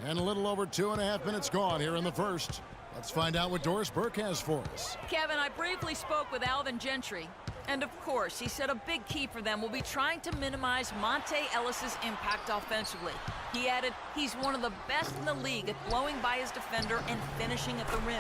And a little over 2.5 minutes gone here in the first. Let's find out what Doris Burke has for us. Kevin, I briefly spoke with Alvin Gentry. And of course, he said a big key for them will be trying to minimize Monte Ellis's impact offensively. He added, he's one of the best in the league at blowing by his defender and finishing at the rim.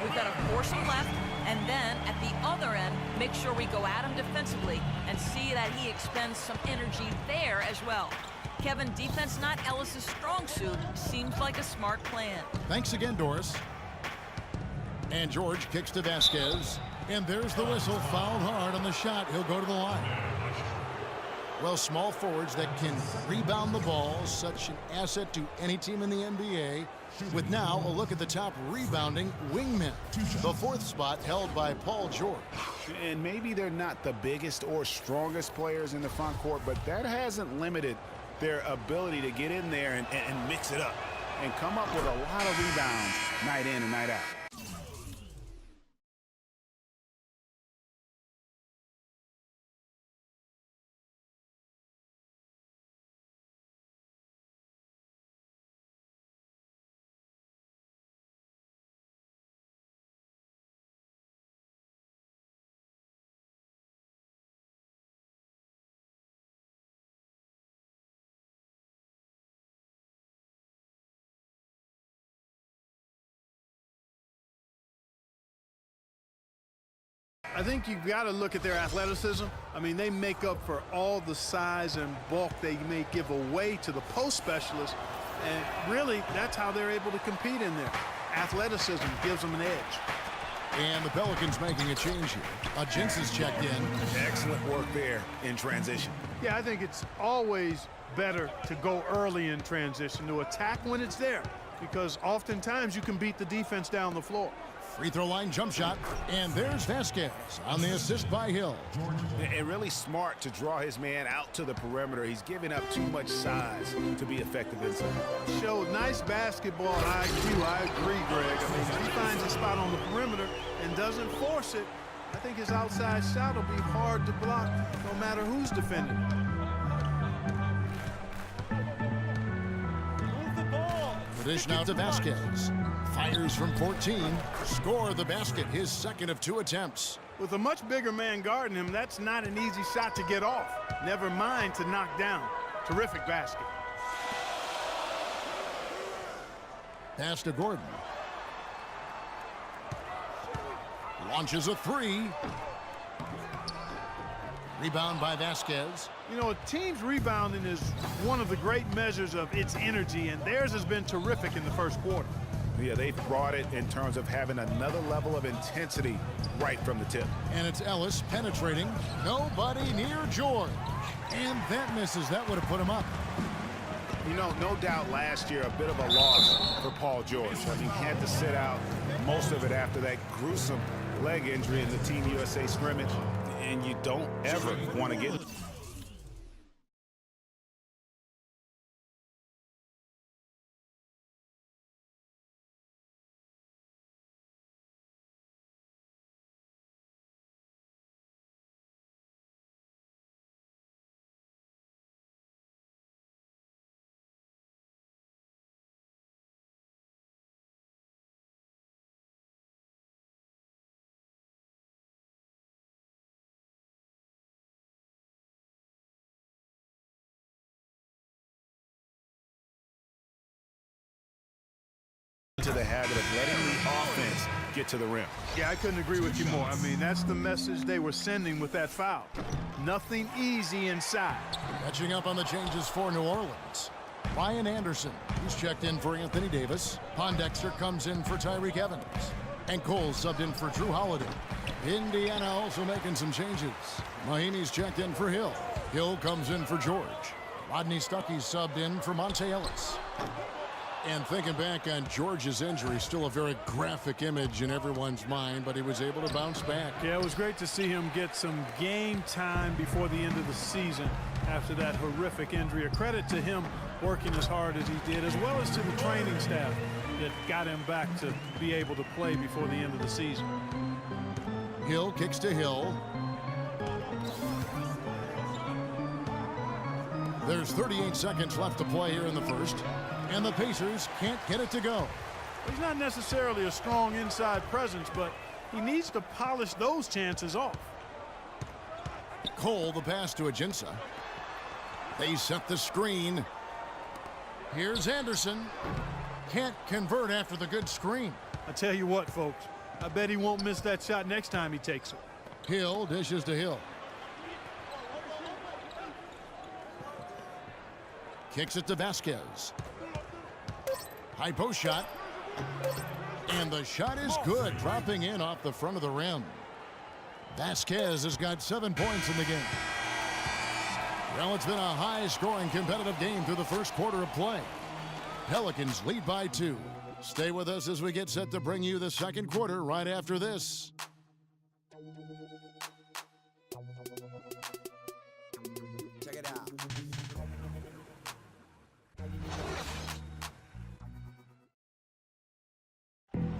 We've got to force him left, and then at the other end, make sure we go at him defensively and see that he expends some energy there as well. Kevin, defense not Ellis's strong suit. Seems like a smart plan. Thanks again, Doris. And George kicks to Vasquez. And there's the whistle. Fouled hard on the shot. He'll go to the line. Well, small forwards that can rebound the ball, such an asset to any team in the NBA. With now a look at the top rebounding wingmen. The fourth spot held by Paul George. And maybe they're not the biggest or strongest players in the front court, but that hasn't limited their ability to get in there and mix it up and come up with a lot of rebounds night in and night out. I think you've got to look at their athleticism. I mean, they make up for all the size and bulk they may give away to the post specialists. And really, that's how they're able to compete in there. Athleticism gives them an edge. And the Pelicans making a change here. Jinx is checked in. Excellent work there in transition. Yeah, I think it's always better to go early in transition, to attack when it's there, because oftentimes you can beat the defense down the floor. Free throw line jump shot, and there's Vasquez on the assist by Hill. And really smart to draw his man out to the perimeter. He's giving up too much size to be effective inside. Showed nice basketball IQ. I agree, Greg. I mean, if he finds a spot on the perimeter and doesn't force it, I think his outside shot will be hard to block no matter who's defending. Move the ball. The dish now to Vasquez. Fires from 14. Score the basket, his second of 2 attempts. With a much bigger man guarding him, that's not an easy shot to get off. Never mind to knock down. Terrific basket. Pass to Gordon. Launches a 3. Rebound by Vasquez. You know, a team's rebounding is one of the great measures of its energy, and theirs has been terrific in the first quarter. Yeah, they've brought it in terms of having another level of intensity right from the tip. And it's Ellis penetrating. Nobody near George. And that misses. That would have put him up. You know, no doubt last year a bit of a loss for Paul George. I mean, he had to sit out most of it after that gruesome leg injury in the Team USA scrimmage. And you don't ever want to get to the habit of letting the offense get to the rim. Yeah, I couldn't agree with you more. I mean, that's the message they were sending with that foul. Nothing easy inside. Catching up on the changes for New Orleans. Ryan Anderson, who's checked in for Anthony Davis. Pondexter comes in for Tyreke Evans. And Cole subbed in for Drew Holiday. Indiana also making some changes. Mahinmi's checked in for Hill. Hill comes in for George. Rodney Stuckey's subbed in for Monte Ellis. And thinking back on George's injury, still a very graphic image in everyone's mind, but he was able to bounce back. Yeah, it was great to see him get some game time before the end of the season after that horrific injury. A credit to him working as hard as he did, as well as to the training staff that got him back to be able to play before the end of the season. Hill kicks to Hill. There's 38 seconds left to play here in the first. And the Pacers can't get it to go. He's not necessarily a strong inside presence, but he needs to polish those chances off. Cole, the pass to Ajinça. They set the screen. Here's Anderson. Can't convert after the good screen. I tell you what, folks, I bet he won't miss that shot next time he takes it. Hill dishes to Hill. Kicks it to Vasquez. High post shot. And the shot is good, dropping in off the front of the rim. Vasquez has got 7 points in the game. Well, it's been a high-scoring competitive game through the first quarter of play. Pelicans lead by 2. Stay with us as we get set to bring you the second quarter right after this. Check it out.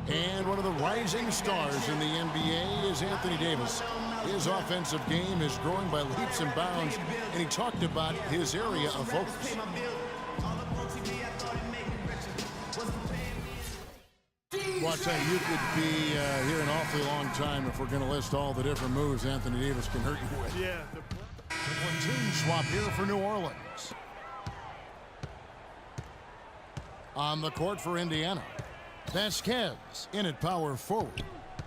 And one of the rising stars in the NBA is Anthony Davis. His offensive game is growing by leaps and bounds, and he talked about his area of focus. Well, I tell you, you could be here an awfully long time if we're going to list all the different moves Anthony Davis can hurt you with. Yeah. The platoon swap here for New Orleans. On the court for Indiana. Vasquez in at power forward.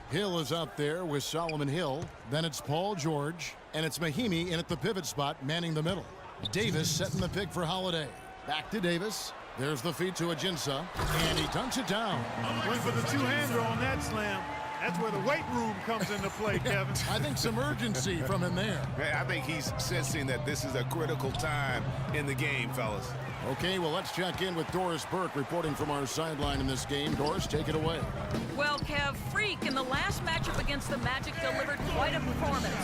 Hill is out there with Solomon Hill. Then it's Paul George. And it's Mahimi in at the pivot spot, manning the middle. Davis setting the pick for Holiday. Back to Davis. There's the feed to Ajinça. And he dunks it down. Went for the two-hander on that slam. That's where the weight room comes into play, Kevin. I think some urgency from him there. I think he's sensing that this is a critical time in the game, fellas. Okay, well, let's check in with Doris Burke reporting from our sideline in this game. Doris, take it away. Well, Kev, Freak in the last matchup against the Magic delivered quite a performance.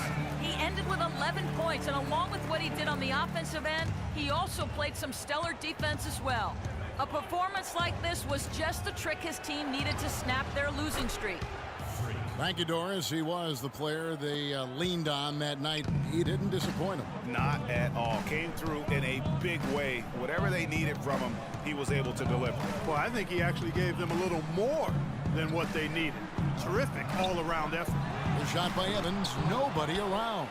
He ended with 11 points, and along with what he did on the offensive end, he also played some stellar defense as well. A performance like this was just the trick his team needed to snap their losing streak. Thank you, Doris. He was the player they leaned on that night. He didn't disappoint them. Not at all. Came through in a big way. Whatever they needed from him, he was able to deliver. Well, I think he actually gave them a little more than what they needed. Terrific all-around effort. The shot by Evans. Nobody around.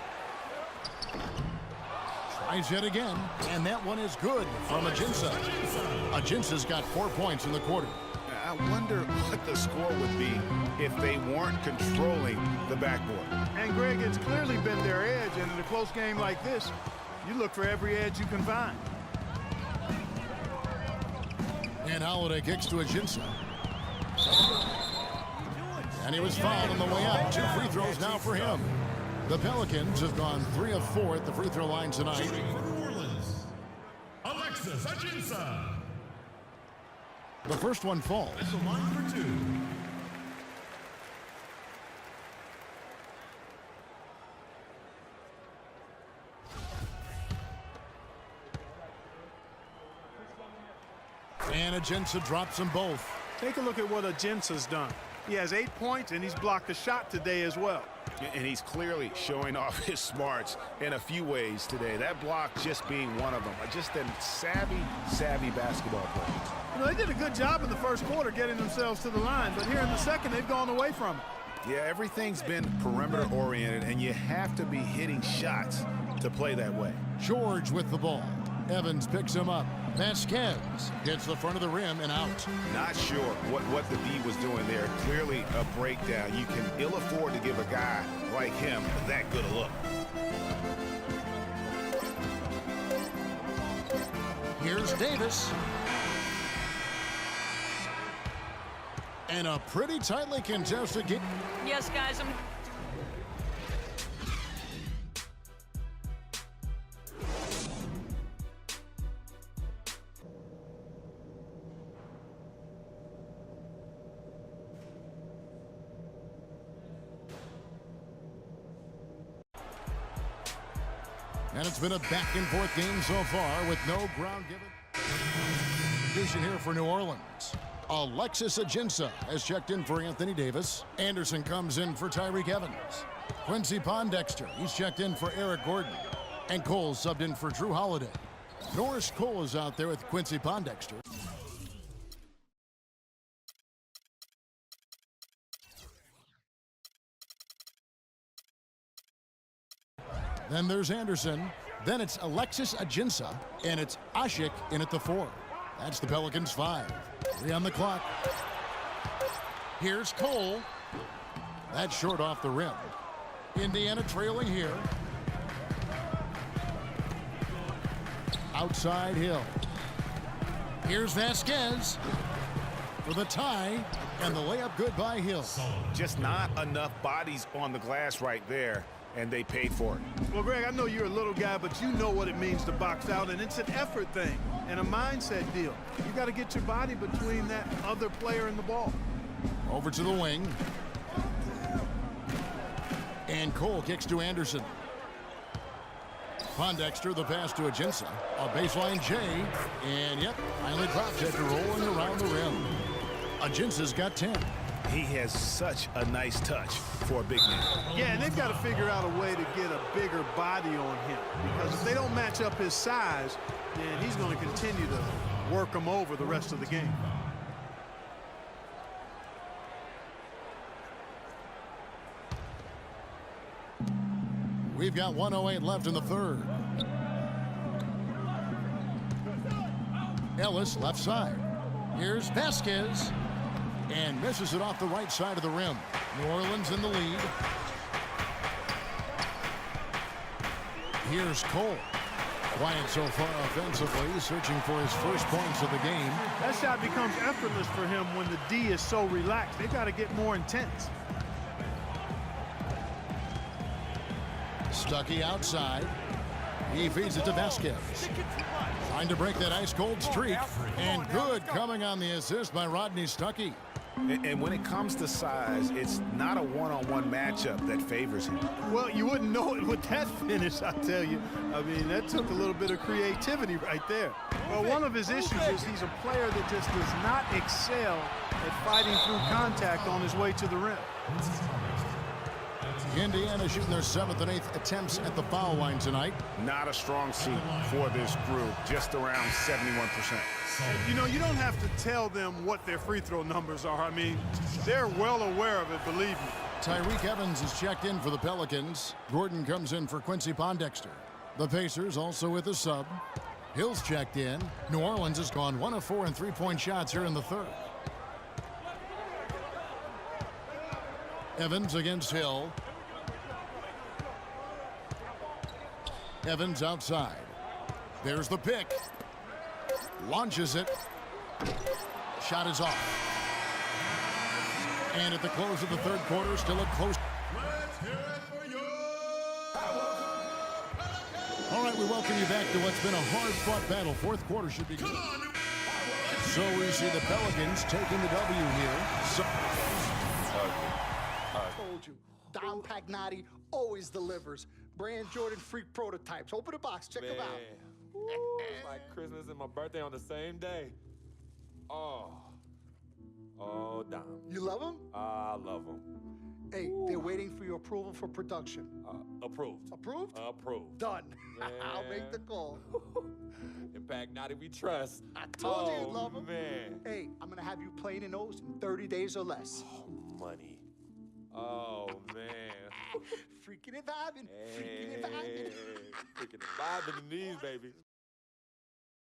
Tries yet again, and that one is good from Ajinça. Ajinça's got 4 points in the quarter. I wonder what the score would be if they weren't controlling the backboard. And Greg, it's clearly been their edge, and in a close game like this, you look for every edge you can find. And Holiday kicks to Ajinça. And he was fouled on the way out. 2 free throws now for him. The Pelicans have gone 3 of 4 at the free throw line tonight. Alexis Ajinça. The first one falls. It's a line for 2. And Ajinça drops them both. Take a look at what Ajinça's done. He has 8 points, and he's blocked a shot today as well. And he's clearly showing off his smarts in a few ways today. That block just being one of them. Just a savvy basketball player. You know, they did a good job in the first quarter getting themselves to the line, but here in the second, they've gone away from it. Yeah, everything's been perimeter-oriented, and you have to be hitting shots to play that way. George with the ball. Evans picks him up. Vasquez gets the front of the rim and out. Not sure what the D was doing there. Clearly a breakdown. You can ill afford to give a guy like him that good a look. Here's Davis. And a pretty tightly contested game. Yes, guys, And it's been a back-and-forth game so far with no ground given. Distribution here for New Orleans. Alexis Ajinça has checked in for Anthony Davis. Anderson comes in for Tyreke Evans. Quincy Pondexter, he's checked in for Eric Gordon. And Cole subbed in for Drew Holiday. Norris Cole is out there with Quincy Pondexter. Then there's Anderson. Then it's Alexis Ajinça, and it's Ashik in at the 4. That's the Pelicans' 5. 3 on the clock. Here's Cole. That's short off the rim. Indiana trailing here. Outside Hill. Here's Vasquez for the tie, and the layup good by Hill. Just not enough bodies on the glass right there, and they paid for it. Well, Greg, I know you're a little guy, but you know what it means to box out, and it's an effort thing and a mindset deal. You got to get your body between that other player and the ball. Over to the wing. And Cole kicks to Anderson. Pondexter, the pass to Ajinça. A baseline J. And, yep, finally drops after rolling around the rim. Ajinça's got 10. He has such a nice touch for a big man. Yeah, and they've got to figure out a way to get a bigger body on him, because if they don't match up his size, then he's going to continue to work them over the rest of the game. We've got 1:08 left in the third. Ellis left side. Here's Vasquez. And misses it off the right side of the rim. New Orleans in the lead. Here's Cole. Quiet so far offensively, searching for his first points of the game. That shot becomes effortless for him when the D is so relaxed. They've got to get more intense. Stuckey outside. He feeds it to Vasquez. Trying to break that ice-cold streak. And good coming on the assist by Rodney Stuckey. And when it comes to size, it's not a one-on-one matchup that favors him. Well, you wouldn't know it with that finish, I tell you. I mean, that took a little bit of creativity right there. Well, one of his issues is he's a player that just does not excel at fighting through contact on his way to the rim. Indiana shooting their 7th and 8th attempts at the foul line tonight. Not a strong suit for this group, just around 71%. You know, you don't have to tell them what their free throw numbers are. I mean, they're well aware of it, believe me. Tyreek Evans is checked in for the Pelicans. Gordon comes in for Quincy Pondexter. The Pacers also with a sub. Hill's checked in. New Orleans has gone 1 of 4 in three-point shots here in the third. Evans against Hill. Evans outside. There's the pick. Launches it. Shot is off. And at the close of the third quarter, still a close. Let's hear it for you. All right, we welcome you back to what's been a hard-fought battle. Fourth quarter should be good. So we see the Pelicans taking the W here. So Told you, Dom Pagnotti always delivers. Brand Jordan freak prototypes. Open the box, check them out. Ooh, it's like Christmas and my birthday on the same day. Oh, Dom. You love them? I love them. Hey, they're waiting for your approval for production. Approved. Approved? Approved. Done. I'll Man. make the call. In fact, now that we trust. I told you you'd love them. Man. Hey, I'm going to have you playing in those in 30 days or less. Money. Oh, man. Freaking and vibing. Freaking and vibing. Freaking and vibing in these, baby.